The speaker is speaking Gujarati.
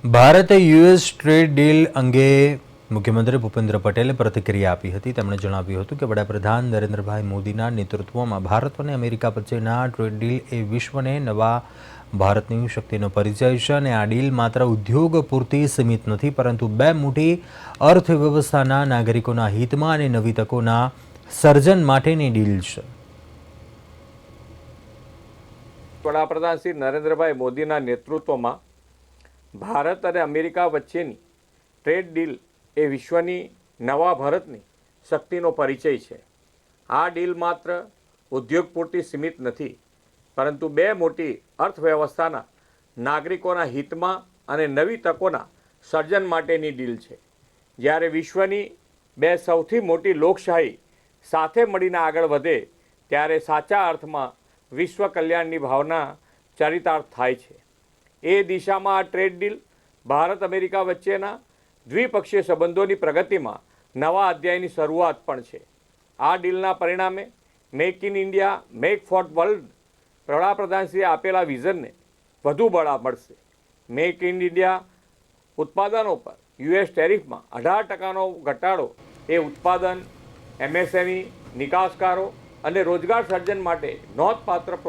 ભારતે યુએસ ટ્રેડ ડીલ અંગે મુખ્યમંત્રી ભૂપેન્દ્ર પટેલે પ્રતિક્રિયા આપી હતી। તેમણે જણાવ્યું હતું કે વડાપ્રધાન નરેન્દ્રભાઈ મોદીના નેતૃત્વમાં ભારત અને અમેરિકા વચ્ચેના ટ્રેડ ડીલ એ વિશ્વને નવા ભારતની શક્તિનો પરિચય છે અને આ ડીલ માત્ર ઉદ્યોગ પૂરતી સીમિત નથી, પરંતુ બે મોટી અર્થવ્યવસ્થાના નાગરિકોના હિતમાં અને નવી તકોના સર્જન માટેની ડીલ છે। વડાપ્રધાન શ્રી નરેન્દ્રભાઈ મોદીના નેતૃત્વમાં ભારત અને અમેરિકા વચ્ચેની ટ્રેડ ડીલ એ વિશ્વની નવા ભારતની શક્તિનો પરિચય છે। આ ડીલ માત્ર ઉદ્યોગ પૂરતી સીમિત નથી, પરંતુ બે મોટી અર્થવ્યવસ્થાના નાગરિકોના હિતમાં અને નવી તકોના સર્જન માટેની ડીલ છે। જ્યારે વિશ્વની બે સૌથી મોટી લોકશાહી સાથે મળીને આગળ વધે ત્યારે સાચા અર્થમાં વિશ્વ કલ્યાણની ભાવના ચરિતાર્થ થાય છે। એ દિશામાં આ ટ્રેડ ડીલ ભારત અમેરિકા વચ્ચેના દ્વિપક્ષીય સંબંધોની પ્રગતિમાં નવા અધ્યાયની શરૂઆત પણ છે। આ ડીલના પરિણામે make in India, make for world વડાપ્રધાનશ્રીએ આપેલા વિઝનને વધુ બળ મળશે। મેક ઇન ઇન્ડિયા ઉત્પાદનો પર યુએસ ટેરિફમાં 18% ઘટાડો એ ઉત્પાદન, એમએસએમઈ, નિકાસકારો અને રોજગાર સર્જન માટે નોંધપાત્ર